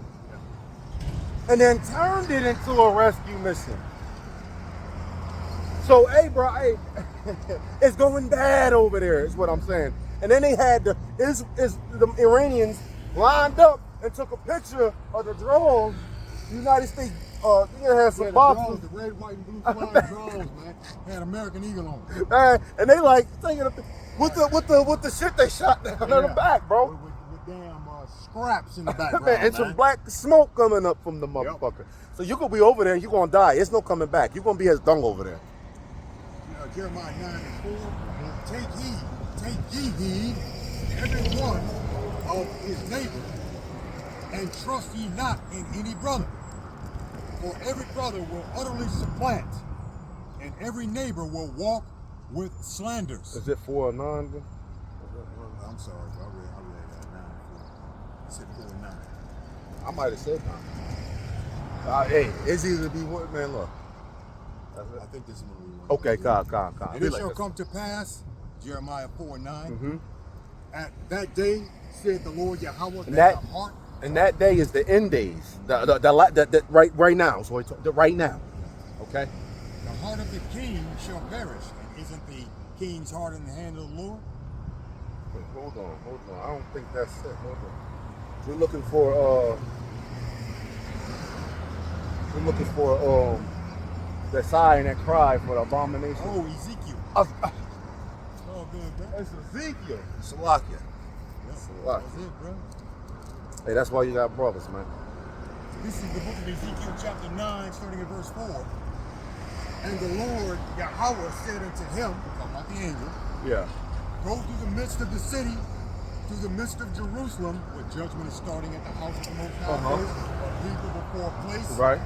and then turned it into a rescue mission. So, hey, bro, hey, it's going bad over there, is what I'm saying. And then they had the Iranians lined up and took a picture of the drone. The United States, had some boxes. The red, white, and blue flag drones, man. Had American Eagle on. And they like taking with the shit they shot down in the back, bro. With damn scraps in the background, man, and some black smoke coming up from the motherfucker. Yep. So you could be over there and you're gonna die. It's no coming back. You're gonna be as dung over there. Jeremiah 9:4. Take ye heed, every one of his neighbor, and trust ye not in any brother. For every brother will utterly supplant, and every neighbor will walk with slanders. Is it 4 or 9? I'm sorry, I read that 9. I said 4 and 9. I might have said 9. Hey, it's easy to be what, man, look. I think this is what we want. Okay, God. And it shall come to pass, Jeremiah 4 and 9, at that day, said the Lord Yahweh, that the heart. And that day is the end days. The right now. So right now. Okay. The heart of the king shall perish. And isn't the king's heart in the hand of the Lord? Wait, hold on. I don't think that's it. Hold on. We're looking for that sigh and that cry for the abomination. Oh, Ezekiel. Oh, good, bro. That's Ezekiel. Salakia. Yep. Salakia. That's it, bro. Hey, that's why you got brothers, man. This is the book of Ezekiel, chapter 9, starting at verse 4. And the Lord Yahweh said unto him, talking about the angel, yeah, go through the midst of the city, through the midst of Jerusalem, where judgment is starting at the house of the Most High, a people before a place, right,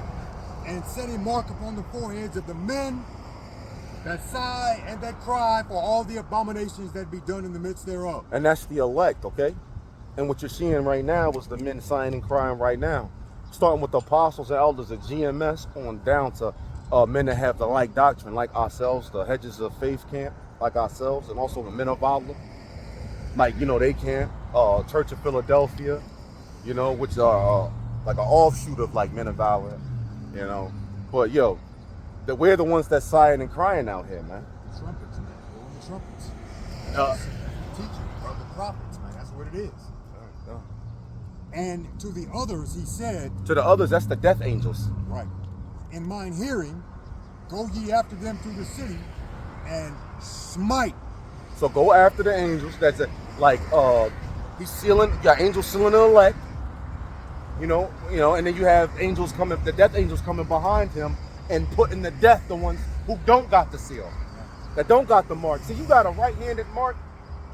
and set a mark upon the foreheads of the men that sigh and that cry for all the abominations that be done in the midst thereof. And that's the elect, okay? And what you're seeing right now was the men sighing and crying right now. Starting with the apostles and elders of GMS on down to men that have the like doctrine, like ourselves, the Hedges of Faith camp, like ourselves, and also the men of Allah, like, they camp, Church of Philadelphia, which are like an offshoot of like men of Valor, But we're the ones that sighing and crying out here, man. The trumpets, man. Blowing the trumpets. Teaching of the prophets, man. That's what it is. And to the others he said. To the others, that's the death angels. Right. In mine hearing, go ye after them through the city and smite. So go after the angels. That's it. Like he's sealing, angels sealing the elect. And then you have angels coming, the death angels coming behind him and putting to death the ones who don't got the seal, that don't got the mark. See, you got a right-handed mark,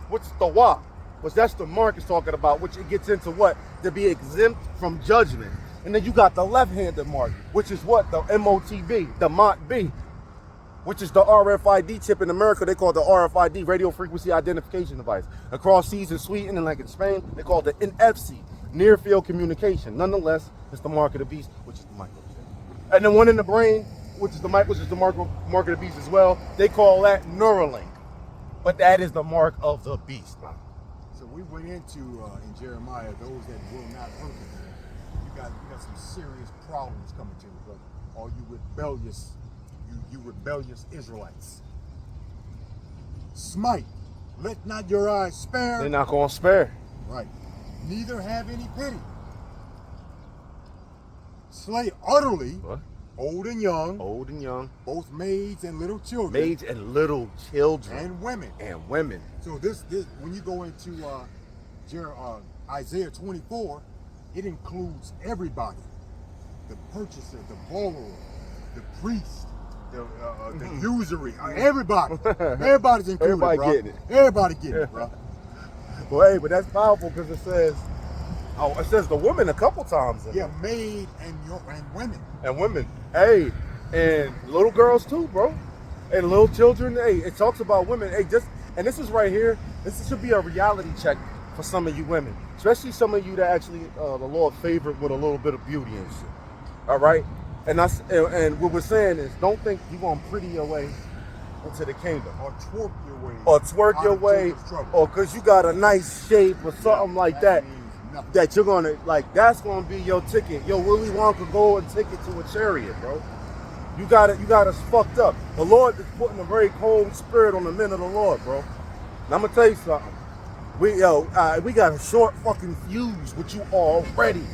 which is the wa, which that's the mark is talking about, which it gets into what? To be exempt from judgment. And then you got the left-handed mark, which is what? The MOTB, the MOTB, which is the RFID chip in America. They call it the RFID, radio frequency identification device. Across seas in Sweden and like in Spain, they call it the NFC, near field communication. Nonetheless, it's the mark of the beast, which is the microchip. And the one in the brain, which is the mark of the beast as well, they call that Neuralink. But that is the mark of the beast. So we went into in Jeremiah, those that will not hearken. You got some serious problems coming to you, brother. All you rebellious Israelites. Smite, let not your eyes spare. They're not going to spare. Right. Neither have any pity. Slay utterly, what? Old and young, both maids and little children, and women. So this when you go into Isaiah 24, it includes everybody: the purchaser, the borrower, the priest, the usury, everybody. Everybody's included. Everybody bro. getting it. Everybody getting it, bro. Well, hey, but that's powerful because it says the women a couple times. Maid and women. And women. Hey, and little girls too, bro. And little children. Hey, it talks about women. Hey, and this is right here. This should be a reality check for some of you women, especially some of you that actually the Lord favored with a little bit of beauty and shit. All right. And what we're saying is, don't think you're gonna pretty your way into the kingdom. Or twerk your way. Or twerk your way. Or because you got a nice shape or something like that. That you're gonna, like, that's gonna be your ticket. Yo, Willy Wonka golden ticket to a chariot, bro. You got us fucked up. The Lord is putting a very cold spirit on the men of the Lord, bro. And I'm gonna tell you something. We got a short fucking fuse with you already.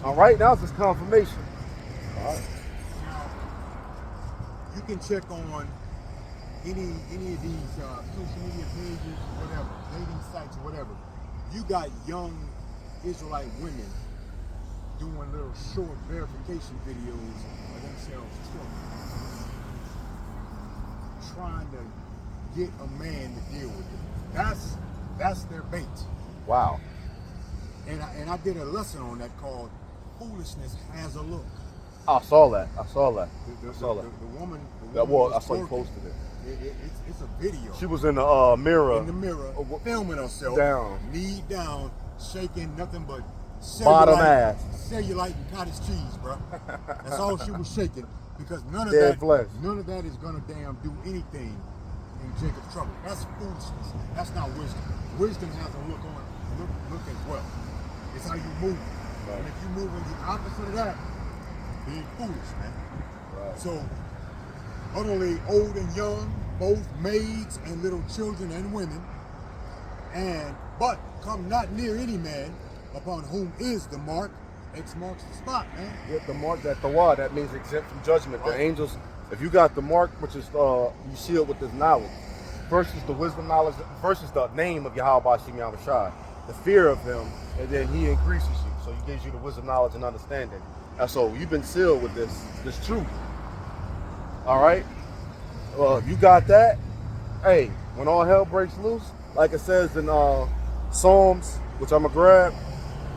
All right, now it's just confirmation. All right. You can check on any of these social media pages, whatever, dating sites or whatever. You got young Israelite women doing little short verification videos of themselves trying to get a man to deal with it. That's their bait. Wow. And I did a lesson on that called "Foolishness Has a Look." I saw that. The woman. I saw you posted it. It's a video. She was in the mirror. In the mirror, filming herself. Down. Knee down, shaking nothing but bottom ass. Cellulite and cottage cheese, bro. That's all she was shaking, because none of that is gonna damn do anything in Jacob's trouble. That's foolishness. That's not wisdom. Wisdom has a look as well. It's how you move. Right. And if you move in the opposite of that, being foolish, man. Right. So, utterly old and young, both maids and little children and women, but come not near any man upon whom is the mark. X marks the spot, man. Get the mark, that means exempt from judgment. Right. The angels, if you got the mark, which is you sealed with this knowledge. First is the wisdom knowledge. First is the name of Yahweh Bashim Yahushai, the fear of him, and then he increases you. So he gives you the wisdom, knowledge, and understanding. And so you've been sealed with this truth. All right? You got that? Hey, when all hell breaks loose, like it says in Psalms, which I'm going to grab,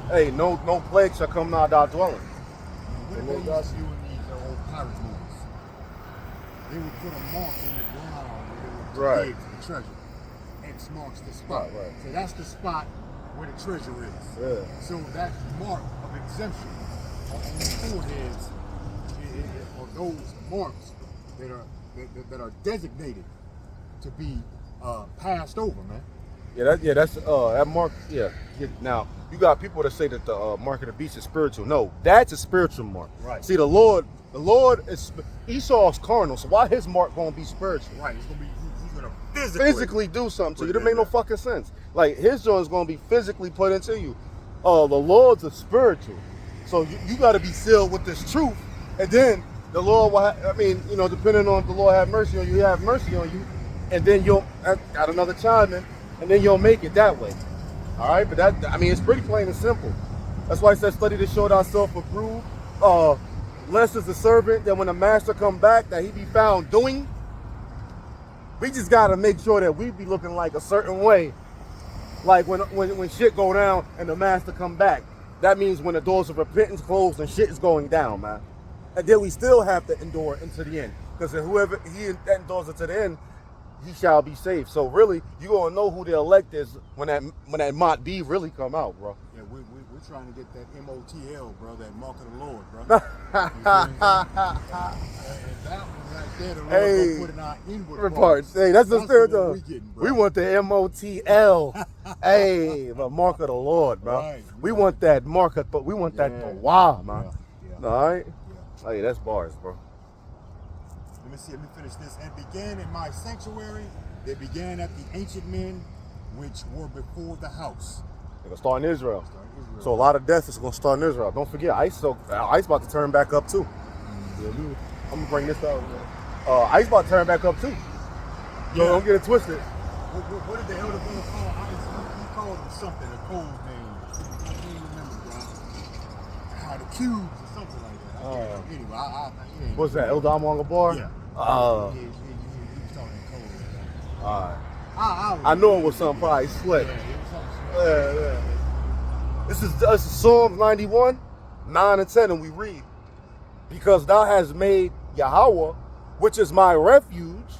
hey, no plague shall come nigh thy dwelling. What did they used to do in these old pirate movies? They would put a mark in the ground where they would dig for the treasure. X marks the spot. Right. So that's the spot where the treasure is. Yeah. So that mark of exemption on the foreheads are those marks that are designated to be passed over, man. That's that mark. Yeah. Now you got people that say that the mark of the beast is spiritual. No, that's a spiritual mark. Right. See, the Lord is Esau's carnal. So why his mark gonna be spiritual? Right. It's gonna be he's gonna physically do something to you. That make no fucking sense. Like his joint is gonna be physically put into you. The Lord's a spiritual. So you got to be sealed with this truth, and then the Lord will. Depending on if the Lord have mercy on you, He have mercy on you, and then you'll got another chime in, and then you'll make it that way. All right, but it's pretty plain and simple. That's why it says, "Study to show thyself approved." Less is the servant that when the master come back, that he be found doing. We just got to make sure that we be looking like a certain way, like when shit go down and the master come back. That means when the doors of repentance close and shit is going down, man. And then we still have to endure into the end. Because whoever he endures it to the end, he shall be saved. So really, you gonna know who the elect is when that Mont B really come out, bro. Yeah, we're trying to get that MOTL, bro, that mark of the Lord, bro. And that one right there, the Lord put in our inward parts. Hey, that's the spirit of we want the MOTL. Hey, the mark of the Lord, bro. Right, we want that mark, but we want that wow, man. Yeah. All right? Yeah. Hey, that's bars, bro. Let me finish this. And began in my sanctuary, they began at the ancient men which were before the house. They're gonna start in Israel. So a lot of death is gonna start in Israel. Don't forget, ICE about to turn back up too. I'm gonna bring this out. ICE about to turn back up too. Yo, don't get it twisted. What did the elder brother call ICE? He called him something, a code name. I can't remember, bro. The cubes or something like that. Anyway, what's that? El Damon Gabar? Yeah. He was talking in code. Alright. I know it was something probably slick. Yeah. This is Psalms 91, 9 and 10, and we read, "Because thou hast made Yahweh, which is my refuge,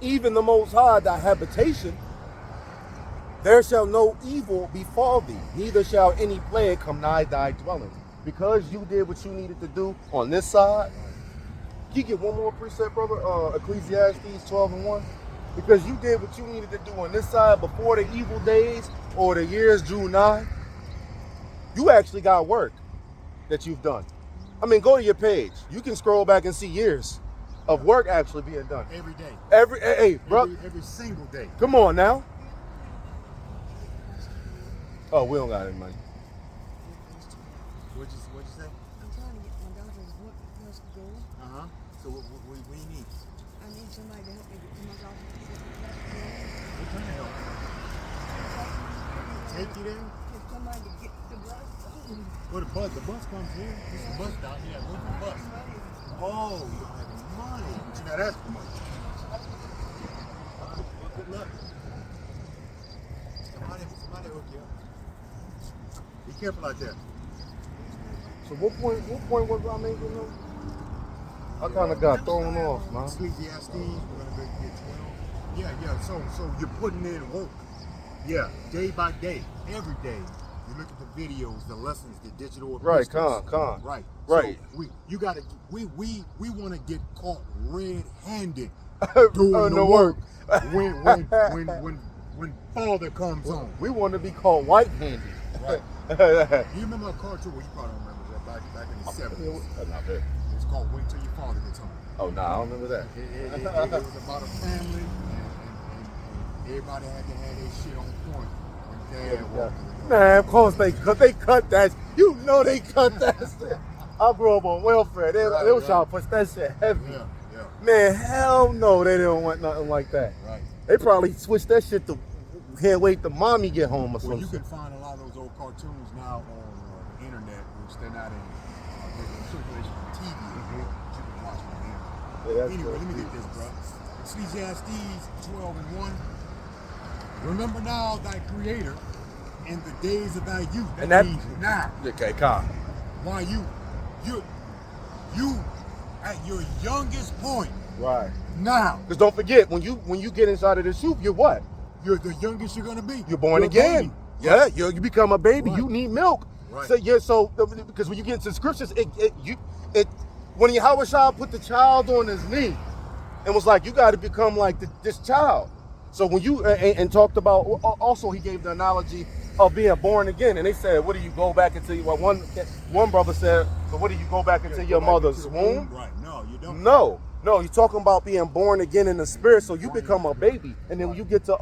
even the Most High thy habitation, there shall no evil befall thee, neither shall any plague come nigh thy dwelling." Because you did what you needed to do on this side, you get one more precept, brother? Ecclesiastes 12:1. Because you did what you needed to do on this side before the evil days or the years drew nigh. You actually got work that you've done. I mean, go to your page. You can scroll back and see years of work actually being done. Every day. Hey, bro. Every single day. Come on now. Oh, we don't got any money. What'd you say? I'm trying to get my daughter's work to school. Uh-huh. So what do you need? I need somebody to help me get to my daughter's What kind of help? Take you there? Get somebody to get the bus. Well, the bus comes here. This is the bus stop. Yeah, where's the bus? Oh, you don't have any money. But you gotta ask for money. Well, good luck. Somebody hook you up. Be careful out there. So what point was I making though? I kind of got thrown off, man. Ecclesiastes, we're gonna go get 12. Yeah. So you're putting in work. Yeah, day by day, every day. You look at the videos, the lessons, the digital. Right, epistles. con. Right. Right. So we want to get caught red-handed Doing the work. when father comes home. We want to be called white-handed. Right. You remember a cartoon? Well, you probably don't remember that back in the 70s. Not bad. It's called Wait Till Your Father Gets Home. Oh, no, I don't remember that. It was about a family, and everybody had to have their shit on point when dad walked in the door. Man, of course they cut that. You know they cut that shit. I grew up on welfare. They was trying to push that shit heavy. Yeah. Man, hell no, they didn't want nothing like that. Right. They probably switched that shit to can't wait till mommy get home or something. Well, you can find a lot of those old cartoons now on the internet, which they're not in circulation on TV. But you can watch them on the internet. Anyway, let me get this, bro. Ecclesiastes 12:1. Remember now thy creator in the days of thy youth. That means now. Okay, calm. Why you at your youngest point. Right. Now. Because don't forget, when you get inside of the soup, you're what? You're the youngest you're gonna be. You're born again. Yeah, you become a baby. Right. You need milk. Right. So because when you get into scriptures, when Yahweh put the child on his knee and was like, you got to become like this child. So when you and talked about also, he gave the analogy of being born again, and they said, what do you go back into? Well, one brother said, so what do you go back into your mother's womb? Right. No, you don't. No, you're talking about being born again in the spirit, so you become a baby. And then when you get to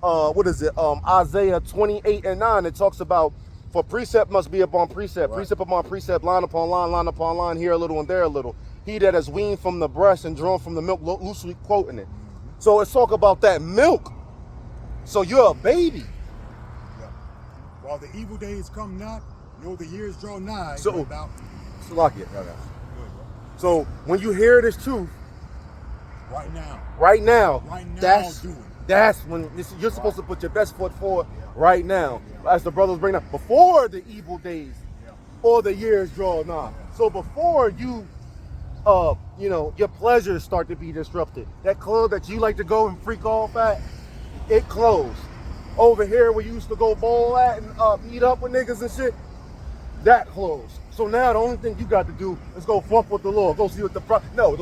Isaiah 28:9, it talks about, for precept must be upon precept, precept upon precept, line upon upon line, here a little and there a little. He that is weaned from the breast and drawn from the milk, loosely quoting it. So it's talk about that milk. So you're a baby. Yeah. While the evil days come not, nor the years draw nigh. So lock it. So when you hear this truth, right now, that's when you're supposed to put your best foot forward right now. As the brothers bring up, before the evil days or the years draw nigh. So before your pleasures start to be disrupted. That club that you like to go and freak off at, it closed. Over here where you used to go bowl at and meet up with niggas and shit, that closed. So now the only thing you got to do is go fuck with the Lord. Go see what the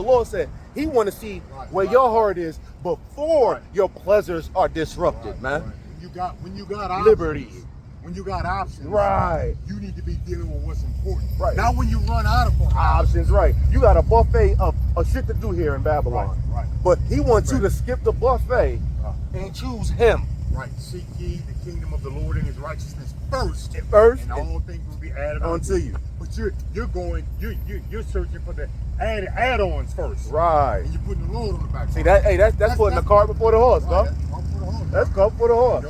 Lord said. He want to see where your heart is before your pleasures are disrupted, man. Right. When you got options, liberty. When you got options, right? You need to be dealing with what's important. Right. Not when you run out of options. Right. You got a buffet of shit to do here in Babylon. Right. But he wants you to skip the buffet and choose him. Right. Seek ye the kingdom of the Lord and his righteousness first. And all things will be added unto you. But you're searching for the add-ons first. Right. And you're putting the Lord on the back. See that's putting the cart before the horse, right, huh? That's cart before the horse.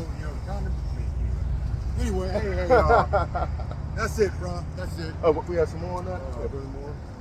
Anyway, hey, that's it, bro. That's it. Oh, we have some more on that?